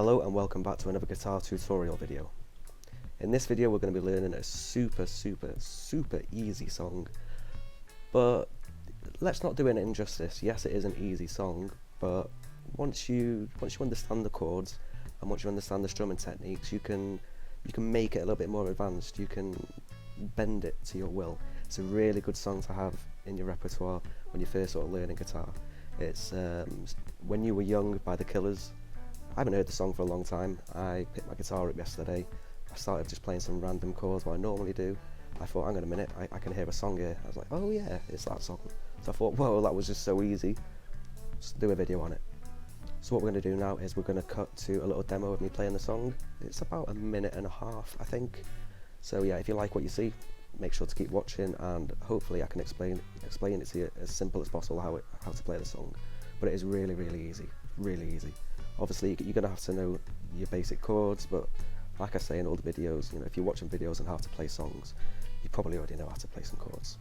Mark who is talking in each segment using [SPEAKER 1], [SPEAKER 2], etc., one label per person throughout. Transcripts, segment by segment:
[SPEAKER 1] Hello and welcome back to another guitar tutorial video. In this video we're going to be learning a super easy song, but let's not do it injustice. Yes, it is an easy song, but once you understand the chords and once you understand the strumming techniques, you can make it a little bit more advanced. You can bend it to your will. It's a really good song to have in your repertoire when you're first sort of learning guitar. It's When You Were Young by The Killers. I haven't heard the song for a long time. I picked my guitar up yesterday. I started just playing some random chords, what I normally do. I thought, hang on a minute, I can hear a song here. I was like, oh yeah, it's that song. So I thought, whoa, that was just so easy. Let's do a video on it. So what we're going to do now is we're going to cut to a little demo of me playing the song. It's about 1.5 minutes, I think. So yeah, if you like what you see, make sure to keep watching, and hopefully I can explain it to you as simple as possible how to play the song. But it is really easy, really easy. Obviously you're going to have to know your basic chords, but like I say in all the videos, if you're watching videos on how to play songs, you probably already know how to play some chords.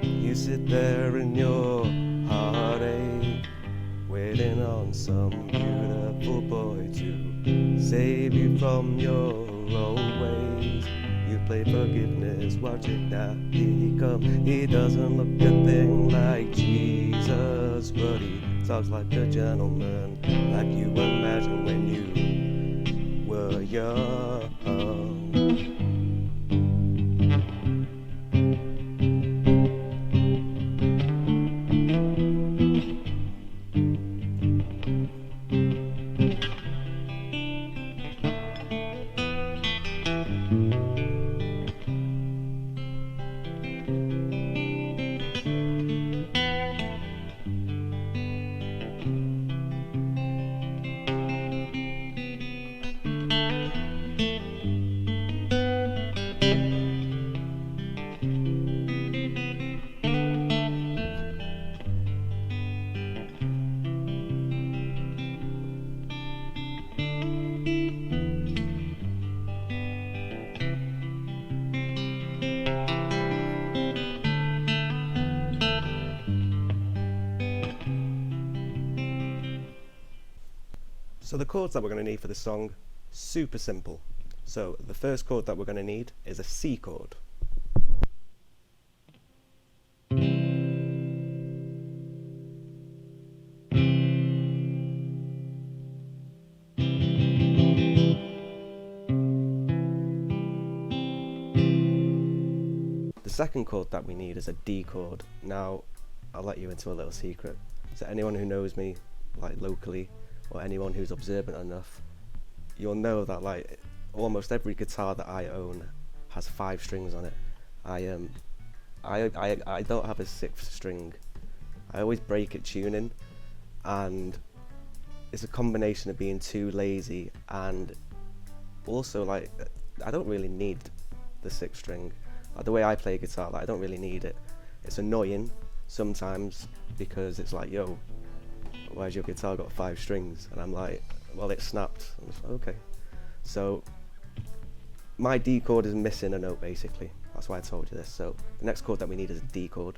[SPEAKER 1] You sit there in your heartache, waiting on some beautiful boy to save you from your own ways. You play forgiveness, watch it now, here he comes. He doesn't look a thing like Jesus, but he talks like a gentleman, like you imagine when you were young. So the chords that we're going to need for this song, super simple. So the first chord that we're going to need is a C chord. The second chord that we need is a D chord. Now, I'll let you into a little secret. So anyone who knows me, like locally, or anyone who's observant enough, you'll know that like almost every guitar that I own has 5 strings on it. I don't have a 6th string. I always break it tuning, and it's a combination of being too lazy and also like I don't really need the 6th string. Like, the way I play guitar, like, I don't really need it. It's annoying sometimes because it's like, yo, why's your guitar got 5 strings? And I'm like, well, it snapped. I'm just like, okay. So my D chord is missing a note, basically. That's why I told you this. So the next chord that we need is a D chord.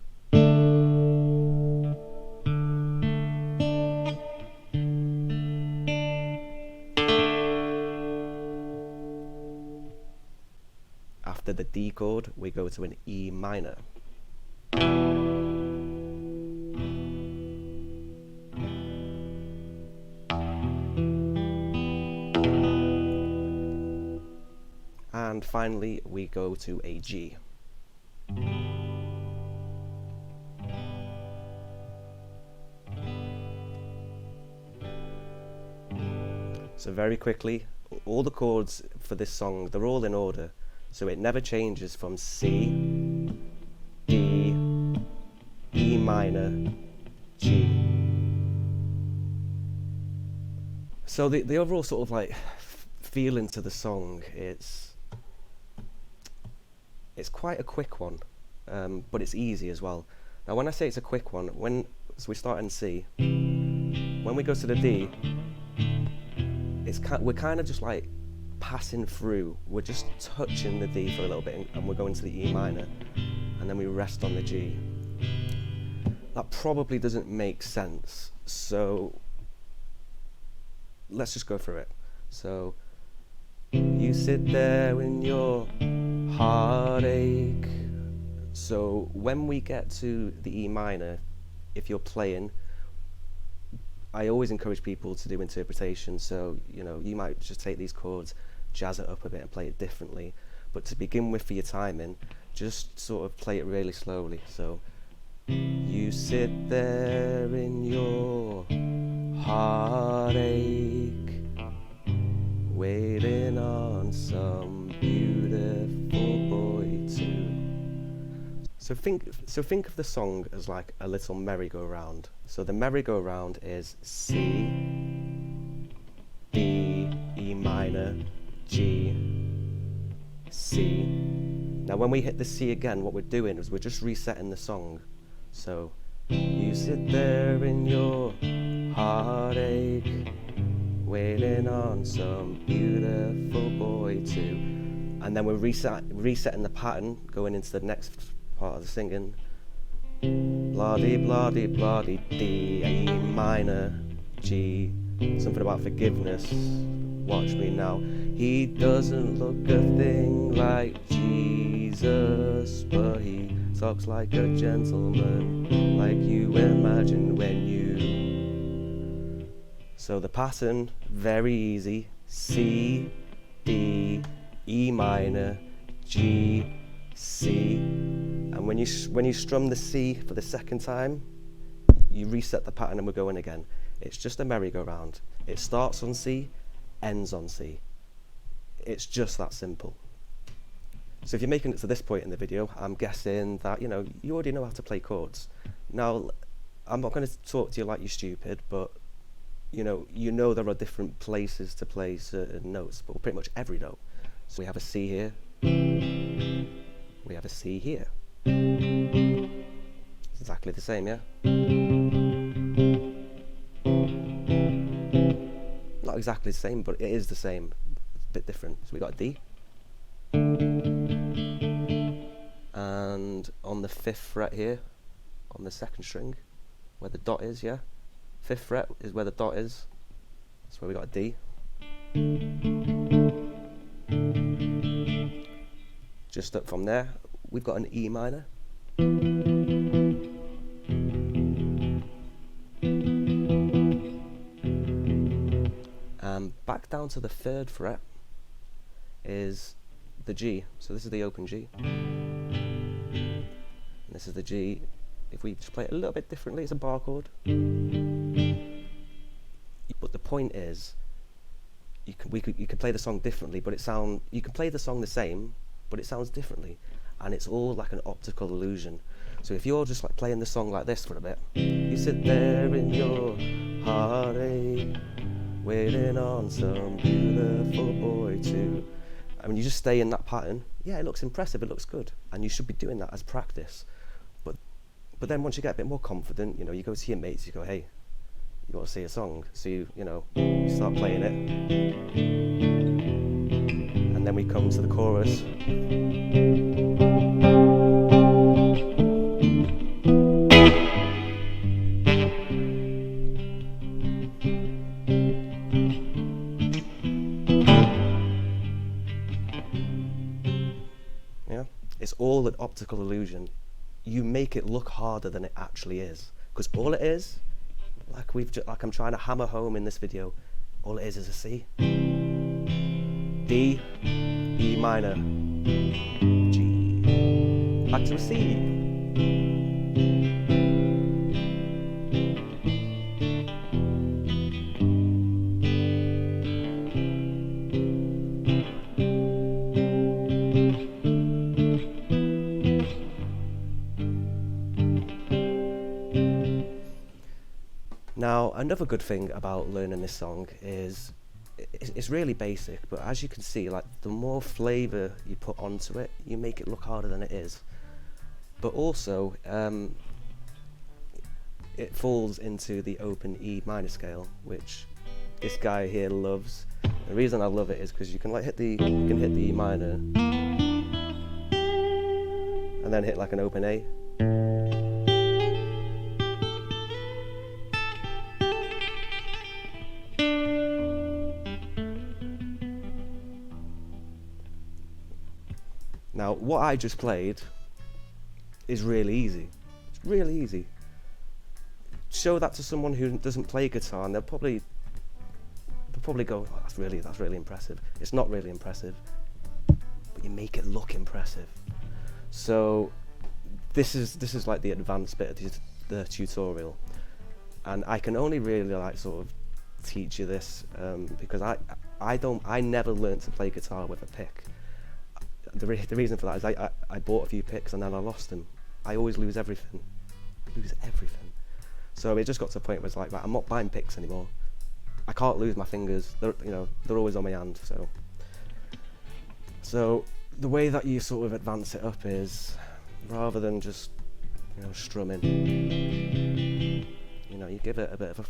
[SPEAKER 1] After the D chord, we go to an E minor. And finally, we go to a G. So very quickly, all the chords for this song, they're all in order. So it never changes from C, D, E minor, G. So the overall sort of like feeling to the song, it's quite a quick one, but it's easy as well. Now when I say it's a quick one, so we start in C, when we go to the D, we're kind of just like passing through. We're just touching the D for a little bit, and we're going to the E minor, and then we rest on the G. That probably doesn't make sense, so let's just go through it. So, you sit there in your heartache. So when we get to the E minor, if you're playing, I always encourage people to do interpretation. So, you know, you might just take these chords, jazz it up a bit and play it differently. But to begin with, for your timing, just sort of play it really slowly. So, you sit there in your heartache, waiting on some beautiful boy to. So think of the song as like a little merry-go-round. So the merry-go-round is C, D, E minor, G, C. Now when we hit the C again, what we're doing is we're just resetting the song. So, you sit there in your heartache, waiting on some beautiful boy too. And then we're resetting the pattern, going into the next part of the singing. Blah-dee, blah-dee, blah-dee, D, E minor, G. Something about forgiveness. Watch me now. He doesn't look a thing like Jesus, but he talks like a gentleman, like you imagine when you. So the pattern, very easy. C, D, E minor, G, C. And when you strum the C for the second time, you reset the pattern and we're going again. It's just a merry-go-round. It starts on C, ends on C. It's just that simple. So if you're making it to this point in the video, I'm guessing that, you know, you already know how to play chords. Now, I'm not going to talk to you like you're stupid, but you know there are different places to play certain notes, but pretty much every note. So we have a C here. We have a C here. It's exactly the same, yeah? Not exactly the same, but it is the same. It's a bit different. So we got a D. And on the 5th fret here, on the 2nd string, where the dot is, yeah? 5th fret is where the dot is. That's where we got a D. Just up from there, we've got an E minor. And back down to the 3rd fret is the G. So this is the open G. And this is the G. If we just play it a little bit differently, it's a bar chord. But the point is, you can play the song differently, but you can play the song the same, but it sounds differently, and it's all like an optical illusion. So if you're just like playing the song like this for a bit, you sit there in your heartache, waiting on some beautiful boy too. I mean, you just stay in that pattern. Yeah, it looks impressive, it looks good, and you should be doing that as practice. But then once you get a bit more confident, you know, you go to your mates, you go, hey, you want to see a song? So you start playing it, and then we come to the chorus. Yeah, it's all an optical illusion. You make it look harder than it actually is, because all it is, like I'm trying to hammer home in this video, all it is a C, D, E minor, G, back to a C. Now, another good thing about learning this song is it's really basic, but as you can see, like the more flavour you put onto it, you make it look harder than it is. But also, it falls into the open E minor scale, which this guy here loves. The reason I love it is because you can hit the E minor and then hit like an open A. Now, what I just played is really easy. It's really easy. Show that to someone who doesn't play guitar, and they'll probably go, oh, that's really impressive. It's not really impressive, but you make it look impressive. So this is like the advanced bit of the tutorial, and I can only really like sort of teach you this because I never learned to play guitar with a pick. The reason for that is I bought a few picks and then I lost them. I always lose everything. So it just got to a point where it's like, right, I'm not buying picks anymore. I can't lose my fingers. They're always on my hand. So the way that you sort of advance it up is, rather than just strumming, you give it a bit of a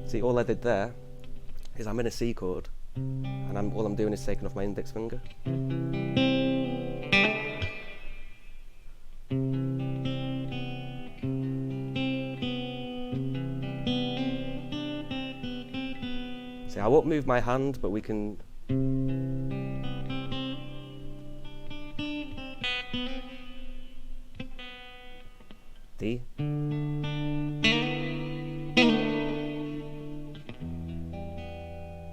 [SPEAKER 1] See, all I did there is I'm in a C chord, and all I'm doing is taking off my index finger. See, I won't move my hand, but we can. D.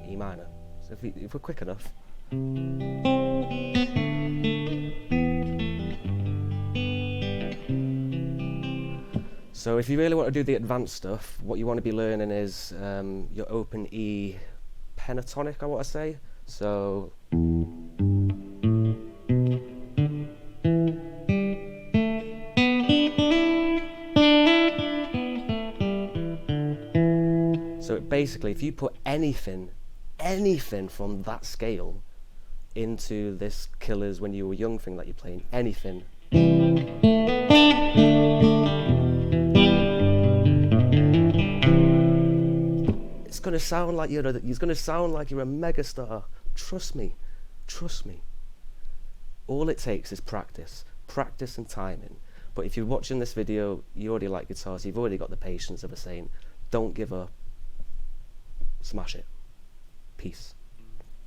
[SPEAKER 1] E minor. So if we're quick enough. So if you really want to do the advanced stuff, what you want to be learning is your open E pentatonic, I want to say. So basically, if you put anything from that scale into this Killers When You Were Young thing that you're playing, anything, it's gonna sound like you're a megastar. Trust me. All it takes is practice and timing. But if you're watching this video, you already like guitars, you've already got the patience of a saint. Don't give up. Smash it. Peace.